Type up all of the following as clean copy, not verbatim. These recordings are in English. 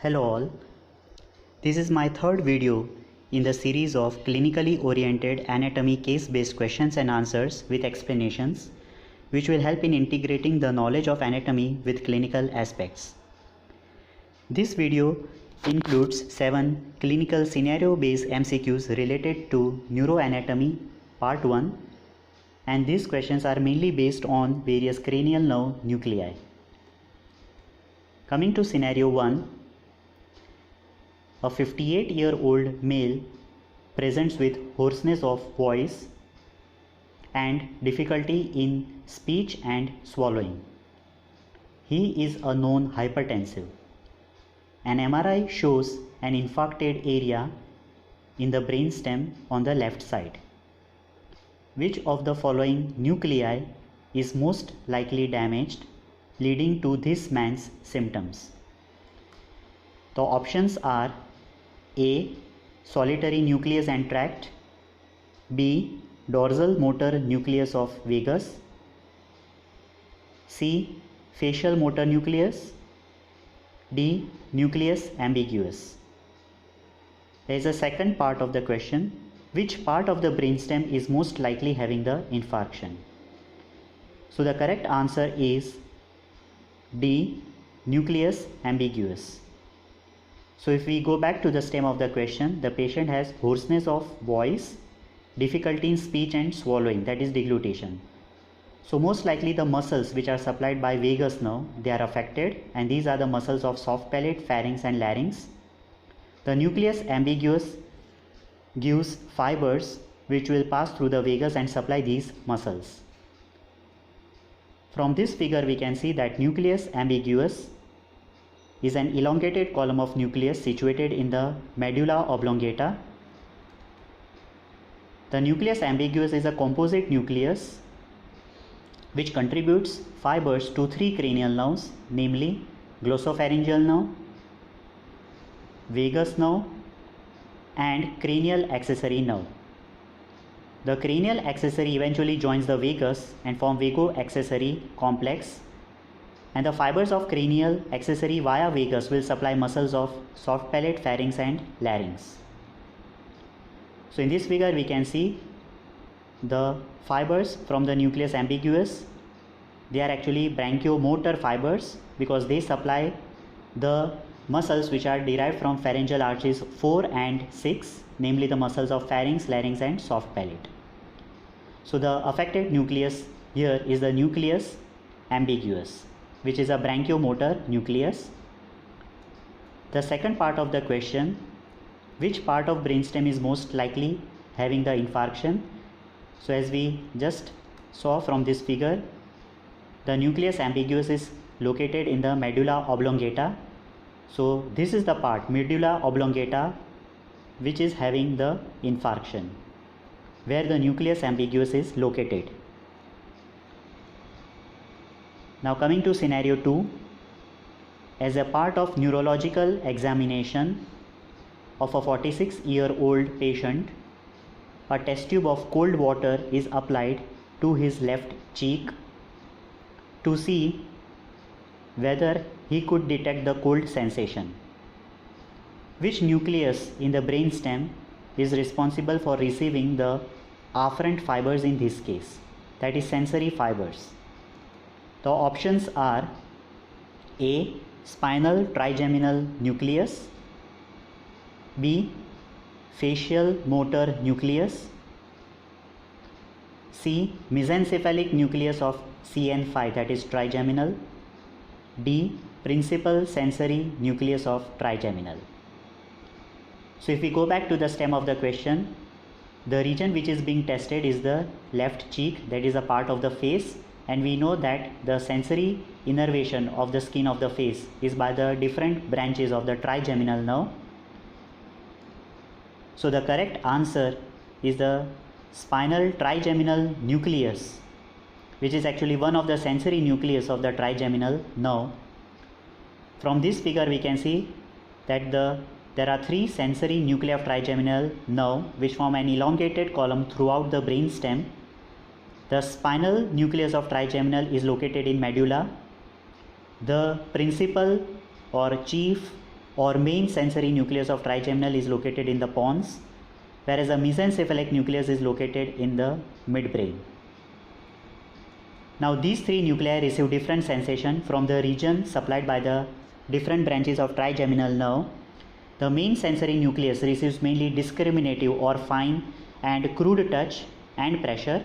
Hello all, this is my third video in the series of clinically oriented anatomy case-based questions and answers with explanations, which will help in integrating the knowledge of anatomy with clinical aspects. This video includes 7 clinical scenario-based MCQs related to neuroanatomy part 1, and these questions are mainly based on various cranial nerve nuclei. Coming to scenario 1, a 58-year-old male presents with hoarseness of voice and difficulty in speech and swallowing. He is a known hypertensive. An MRI shows an infarcted area in the brainstem on the left side. Which of the following nuclei is most likely damaged, leading to this man's symptoms? The options are A. Solitary nucleus and tract, B. Dorsal motor nucleus of vagus, C. Facial motor nucleus, D. Nucleus ambiguus. There is a second part of the question. Which part of the brainstem is most likely having the infarction? So the correct answer is D. Nucleus ambiguus. So if we go back to the stem of the question, the patient has hoarseness of voice, difficulty in speech and swallowing, that is deglutition. So most likely the muscles which are supplied by vagus nerve, they are affected, and these are the muscles of soft palate, pharynx and larynx. The nucleus ambiguus gives fibers which will pass through the vagus and supply these muscles. From this figure we can see that nucleus ambiguus is an elongated column of nucleus situated in the medulla oblongata. The nucleus ambiguus is a composite nucleus which contributes fibers to 3 cranial nerves, namely glossopharyngeal nerve, vagus nerve and cranial accessory nerve. The cranial accessory eventually joins the vagus and form vago-accessory complex, and the fibers of cranial accessory via vagus will supply muscles of soft palate, pharynx and larynx. So in this figure we can see the fibers from the nucleus ambiguus. They are actually branchiomotor fibers because they supply the muscles which are derived from pharyngeal arches 4 and 6, namely the muscles of pharynx, larynx and soft palate. So the affected nucleus here is the nucleus ambiguus, which is a branchiomotor nucleus. The second part of the question, which part of brainstem is most likely having the infarction? So as we just saw from this figure, the nucleus ambiguus is located in the medulla oblongata. So this is the part, medulla oblongata, which is having the infarction, where the nucleus ambiguus is located. Now coming to scenario 2, as a part of neurological examination of a 46-year-old patient, a test tube of cold water is applied to his left cheek to see whether he could detect the cold sensation. Which nucleus in the brainstem is responsible for receiving the afferent fibers in this case, that is sensory fibers? The options are A. Spinal trigeminal nucleus, B. Facial motor nucleus, C. Mesencephalic nucleus of CN5, that is trigeminal, D. Principal sensory nucleus of trigeminal. So if we go back to the stem of the question, the region which is being tested is the left cheek, that is a part of the face, and we know that the sensory innervation of the skin of the face is by the different branches of the trigeminal nerve. So the correct answer is the spinal trigeminal nucleus, which is actually one of the sensory nucleus of the trigeminal nerve. From this figure we can see that there are 3 sensory nuclei of trigeminal nerve which form an elongated column throughout the brainstem. The spinal nucleus of trigeminal is located in medulla. The principal or chief or main sensory nucleus of trigeminal is located in the pons, whereas the mesencephalic nucleus is located in the midbrain. Now these three nuclei receive different sensation from the region supplied by the different branches of trigeminal nerve. The main sensory nucleus receives mainly discriminative or fine and crude touch and pressure.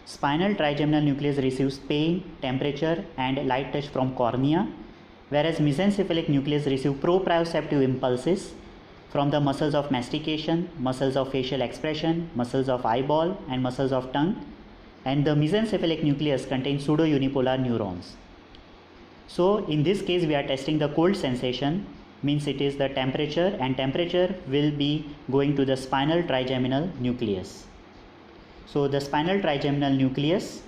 Spinal trigeminal nucleus receives pain, temperature and light touch from cornea, whereas mesencephalic nucleus receives proprioceptive impulses from the muscles of mastication, muscles of facial expression, muscles of eyeball and muscles of tongue, and the mesencephalic nucleus contains pseudo-unipolar neurons. So in this case we are testing the cold sensation, means it is the temperature, and temperature will be going to the spinal trigeminal nucleus. So the spinal trigeminal nucleus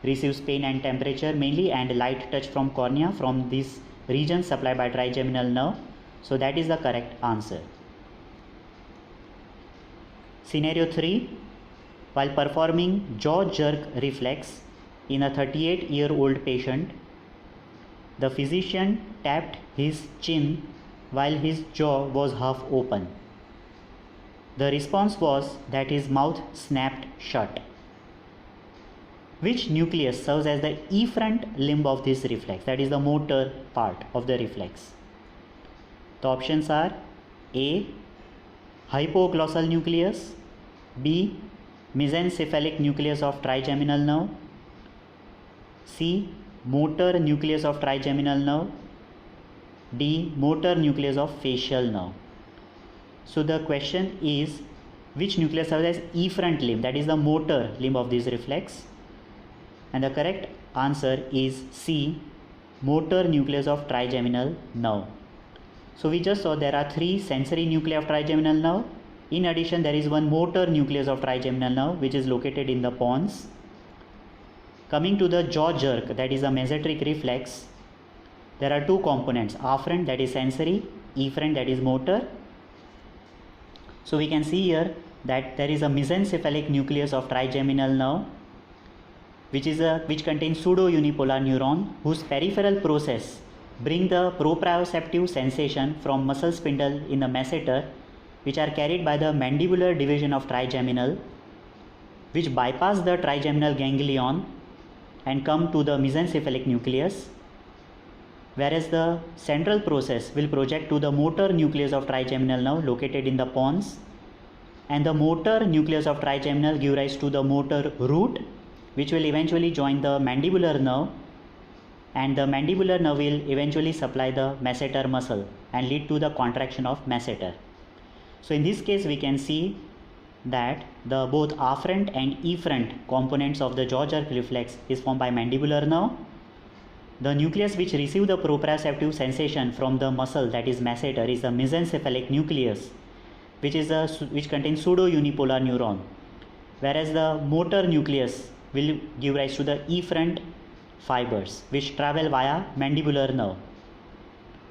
receives pain and temperature mainly and light touch from cornea from these regions supplied by trigeminal nerve. So that is the correct answer. Scenario 3. While performing jaw jerk reflex in a 38-year-old patient, the physician tapped his chin while his jaw was half open. The response was that his mouth snapped shut. Which nucleus serves as the efferent limb of this reflex, that is the motor part of the reflex? The options are A. Hypoglossal nucleus, B. Mesencephalic nucleus of trigeminal nerve, C. Motor nucleus of trigeminal nerve, D. Motor nucleus of facial nerve. So the question is, which nucleus serves as efferent limb, that is the motor limb of this reflex? And the correct answer is C. Motor nucleus of trigeminal nerve. So we just saw there are three sensory nuclei of trigeminal nerve. In addition, there is one motor nucleus of trigeminal nerve which is located in the pons. Coming to the jaw jerk, that is a mesenteric reflex, there are two components, afferent that is sensory, efferent that is motor. So we can see here that there is a mesencephalic nucleus of trigeminal nerve which contains pseudo-unipolar neuron whose peripheral process bring the proprioceptive sensation from muscle spindle in the masseter, which are carried by the mandibular division of trigeminal, which bypass the trigeminal ganglion and come to the mesencephalic nucleus, whereas the central process will project to the motor nucleus of trigeminal nerve located in the pons, and the motor nucleus of trigeminal give rise to the motor root, which will eventually join the mandibular nerve, and the mandibular nerve will eventually supply the masseter muscle and lead to the contraction of masseter. So in this case we can see that the both afferent and efferent components of the jaw jerk reflex is formed by mandibular nerve. The nucleus which receive the proprioceptive sensation from the muscle, that is masseter, is the mesencephalic nucleus, which contains pseudo-unipolar neuron, whereas the motor nucleus will give rise to the efferent fibers which travel via mandibular nerve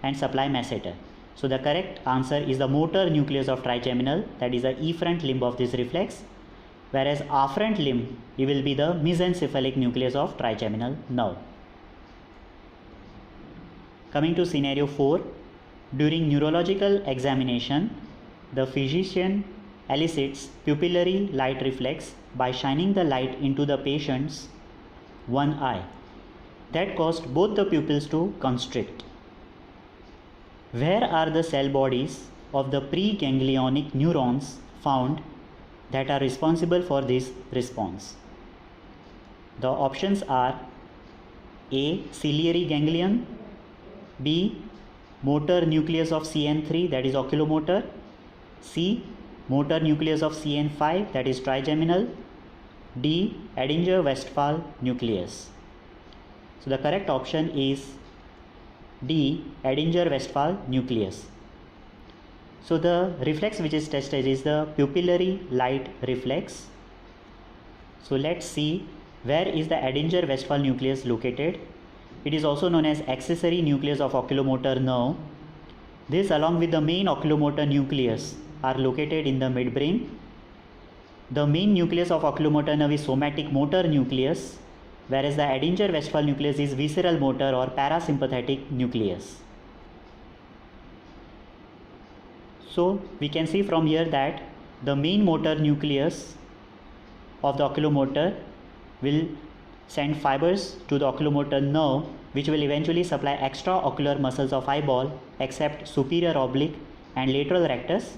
and supply masseter. So the correct answer is the motor nucleus of trigeminal, that is the efferent limb of this reflex, whereas afferent limb it will be the mesencephalic nucleus of trigeminal nerve. Coming to scenario 4, during neurological examination, the physician elicits pupillary light reflex by shining the light into the patient's one eye. That caused both the pupils to constrict. Where are the cell bodies of the preganglionic neurons found that are responsible for this response? The options are A. Ciliary ganglion, B. Motor nucleus of CN3, that is oculomotor, C. Motor nucleus of CN5, that is trigeminal, D. Edinger-Westphal nucleus. So the correct option is D. Edinger-Westphal nucleus. So the reflex which is tested is the pupillary light reflex. So let's see where is the Edinger-Westphal nucleus located. It is also known as accessory nucleus of oculomotor nerve. This along with the main oculomotor nucleus are located in the midbrain. The main nucleus of oculomotor nerve is somatic motor nucleus, whereas the Edinger-Westphal nucleus is visceral motor or parasympathetic nucleus. So we can see from here that the main motor nucleus of the oculomotor will send fibers to the oculomotor nerve, which will eventually supply extraocular muscles of eyeball except superior oblique and lateral rectus,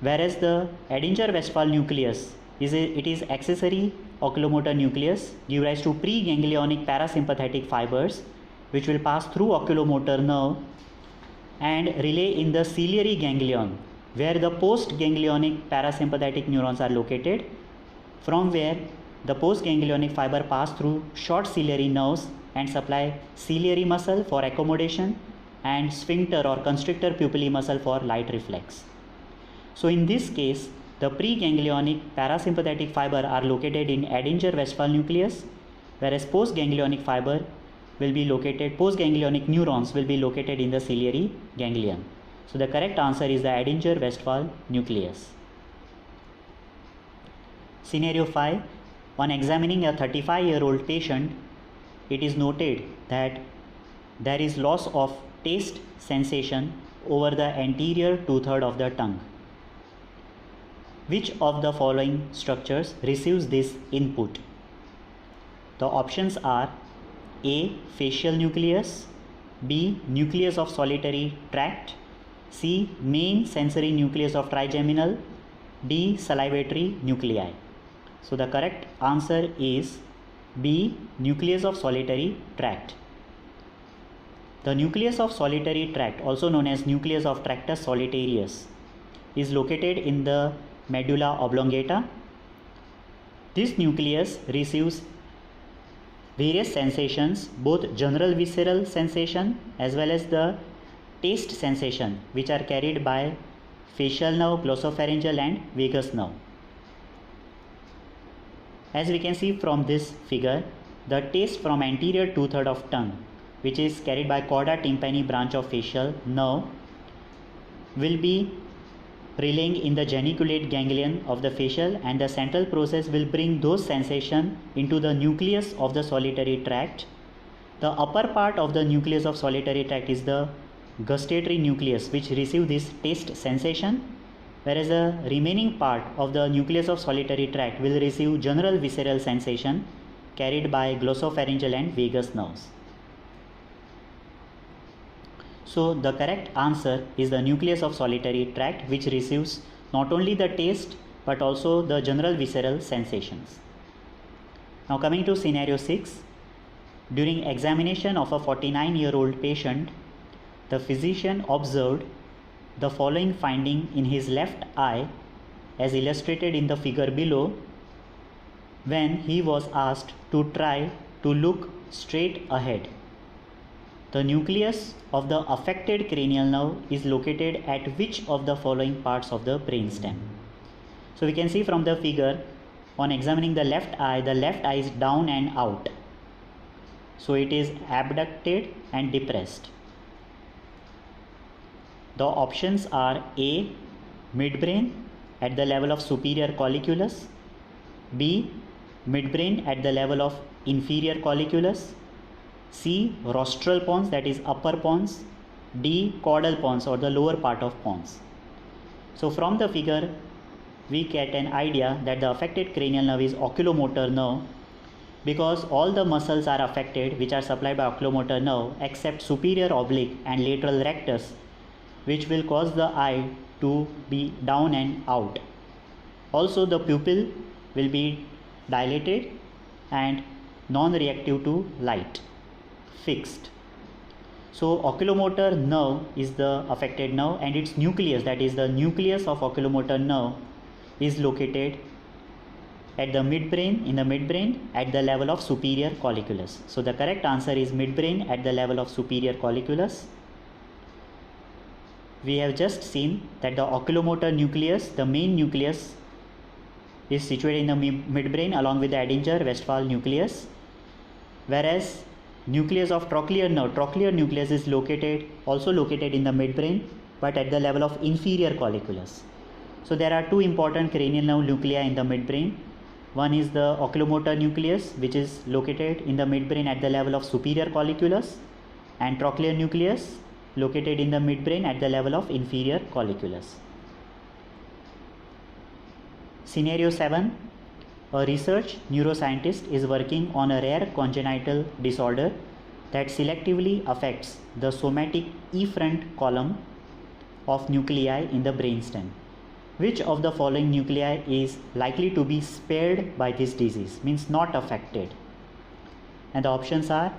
whereas the Edinger-Westphal nucleus is accessory oculomotor nucleus give rise to preganglionic parasympathetic fibers which will pass through oculomotor nerve and relay in the ciliary ganglion, where the postganglionic parasympathetic neurons are located, from where the postganglionic fiber pass through short ciliary nerves and supply ciliary muscle for accommodation and sphincter or constrictor pupillae muscle for light reflex. So in this case, the preganglionic parasympathetic fiber are located in Edinger-Westphal nucleus, whereas postganglionic neurons will be located in the ciliary ganglion. So the correct answer is the Edinger-Westphal nucleus. Scenario 5. On examining a 35-year-old patient, it is noted that there is loss of taste sensation over the anterior 2/3 of the tongue. Which of the following structures receives this input? The options are A. Facial nucleus, B. Nucleus of solitary tract, C. Main sensory nucleus of trigeminal, D. Salivatory nuclei. So the correct answer is B. Nucleus of solitary tract. The nucleus of solitary tract, also known as nucleus of tractus solitarius, is located in the medulla oblongata. This nucleus receives various sensations, both general visceral sensation as well as the taste sensation, which are carried by facial nerve, glossopharyngeal and vagus nerve. As we can see from this figure, the taste from anterior 2/3 of tongue, which is carried by chorda tympani branch of facial nerve, will be relaying in the geniculate ganglion of the facial, and the central process will bring those sensations into the nucleus of the solitary tract. The upper part of the nucleus of solitary tract is the gustatory nucleus, which receive this taste sensation, whereas the remaining part of the nucleus of solitary tract will receive general visceral sensation carried by glossopharyngeal and vagus nerves. So the correct answer is the nucleus of solitary tract, which receives not only the taste but also the general visceral sensations. Now coming to scenario 6. During examination of a 49-year-old patient, the physician observed the following finding in his left eye as illustrated in the figure below, when he was asked to try to look straight ahead. The nucleus of the affected cranial nerve is located at which of the following parts of the brainstem? So we can see from the figure, on examining the left eye is down and out. So it is abducted and depressed. The options are A. Midbrain at the level of superior colliculus, B. Midbrain at the level of inferior colliculus, C. Rostral pons, that is upper pons, D. Caudal pons or the lower part of pons. So from the figure we get an idea that the affected cranial nerve is oculomotor nerve, because all the muscles are affected which are supplied by oculomotor nerve except superior oblique and lateral rectus, which will cause the eye to be down and out. Also the pupil will be dilated and non-reactive to light, fixed. So oculomotor nerve is the affected nerve, and its nucleus, that is the nucleus of oculomotor nerve, is located at the midbrain, in the midbrain at the level of superior colliculus. So the correct answer is midbrain at the level of superior colliculus. We have just seen that the oculomotor nucleus, the main nucleus, is situated in the midbrain along with the Edinger-Westphal nucleus, whereas nucleus of trochlear nerve, trochlear nucleus is also located in the midbrain but at the level of inferior colliculus. So there are two important cranial nerve nuclei in the midbrain. One is the oculomotor nucleus, which is located in the midbrain at the level of superior colliculus, and trochlear nucleus located in the midbrain at the level of inferior colliculus. Scenario 7. A research neuroscientist is working on a rare congenital disorder that selectively affects the somatic efferent column of nuclei in the brainstem. Which of the following nuclei is likely to be spared by this disease, means not affected? And the options are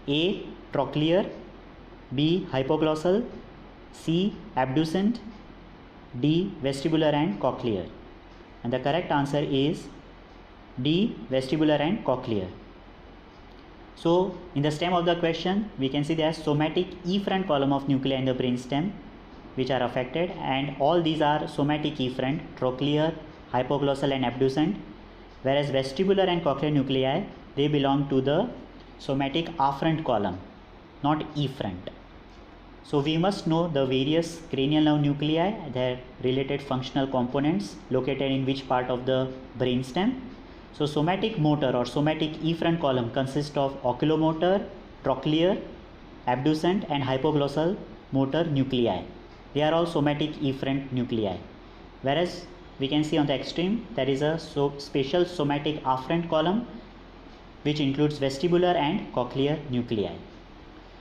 A. trochlear, B. hypoglossal, C. abducent, D. vestibular and cochlear. And the correct answer is D. vestibular and cochlear. So in the stem of the question we can see there is somatic efferent column of nuclei in the brainstem which are affected, and all these are somatic efferent, trochlear, hypoglossal and abducent, whereas vestibular and cochlear nuclei, they belong to the somatic afferent column, not efferent. So we must know the various cranial nerve nuclei, their related functional components located in which part of the brainstem. So somatic motor or somatic efferent column consists of oculomotor, trochlear, abducent and hypoglossal motor nuclei. They are all somatic efferent nuclei. Whereas we can see on the extreme there is a special somatic afferent column which includes vestibular and cochlear nuclei.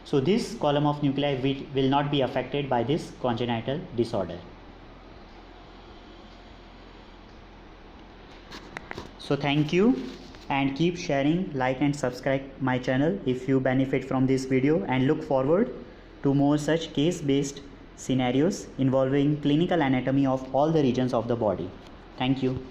So this column of nuclei will not be affected by this congenital disorder. So thank you, and keep sharing, like and subscribe my channel if you benefit from this video, and look forward to more such case-based scenarios involving clinical anatomy of all the regions of the body. Thank you.